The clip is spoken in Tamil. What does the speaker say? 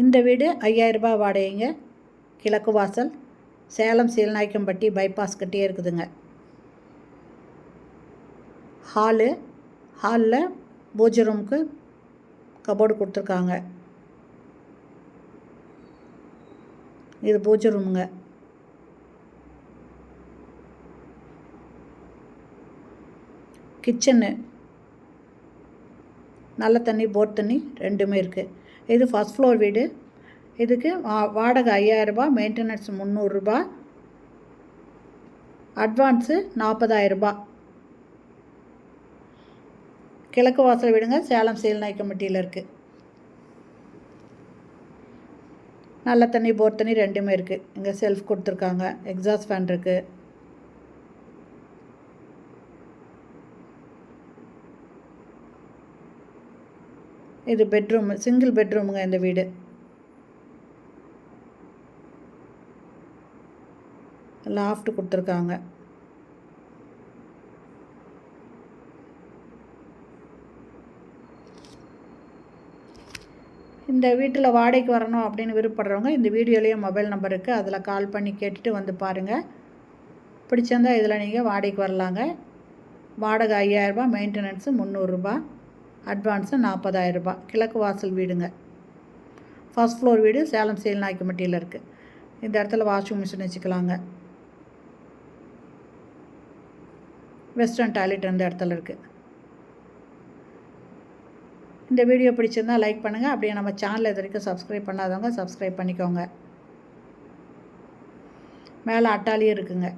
இந்த வீடு 5000 ரூபாய் வாடகைங்க. கிழக்கு வாசல், சேலம் சீலநாயக்கம்பட்டி பைபாஸ் கிட்டே இருக்குதுங்க. ஹாலில் பூஜை ரூமுக்கு கபோர்டு கொடுத்துருக்காங்க. இது பூஜை ரூமுங்க. கிச்சனு, நல்ல தண்ணி, போர் தண்ணி ரெண்டுமே இருக்குது. இது ஃபஸ்ட் ஃப்ளோர் வீடு. இதுக்கு வாடகை 5000 ரூபாய், மெயின்டெனன்ஸ் 300 ரூபாய், அட்வான்ஸு 40,000 ரூபாய். கிழக்கு வாசல் வீடுங்க, சேலம் சீலநாயக்கம்பட்டியில் இருக்குது. நல்ல தண்ணி, போர் தண்ணி ரெண்டுமே இருக்குது. இங்கே செல்ஃப் கொடுத்துருக்காங்க. எக்ஸாஸ்ட் ஃபேன் இருக்குது. இது பெட்ரூம், சிங்கிள் பெட்ரூமுங்க இந்த வீடு. லாஃப்ட் கொடுத்துருக்காங்க. இந்த வீட்டில் வாடகைக்கு வரணும் அப்படின்னு விருப்பப்படுறவங்க இந்த வீடியோலேயே மொபைல் நம்பர் இருக்குது, அதில் கால் பண்ணி கேட்டுட்டு வந்து பாருங்கள். பிடிச்சிருந்தால் இதில் நீங்கள் வாடகைக்கு வரலாங்க. வாடகை 5000 ரூபாய், மெயின்டெனன்ஸு 300 ரூபாய், அட்வான்ஸு 40,000 ரூபாய். கிழக்கு வாசல் வீடுங்க. ஃபஸ்ட் ஃப்ளோர் வீடு, சேலம் சீலநாயக்கம்பட்டியில் இருக்குது. இந்த இடத்துல வாஷிங் மிஷின் வச்சுக்கலாங்க. வெஸ்டர்ன் டாய்லெட் இந்த இடத்துல இருக்குது. இந்த வீடியோ பிடிச்சிருந்தால் லைக் பண்ணுங்கள். அப்படியே நம்ம சேனலை இது வரைக்கும் சப்ஸ்கிரைப் பண்ணாதவங்க சப்ஸ்கிரைப் பண்ணிக்கோங்க. மேலே அட்டாலியும் இருக்குங்க.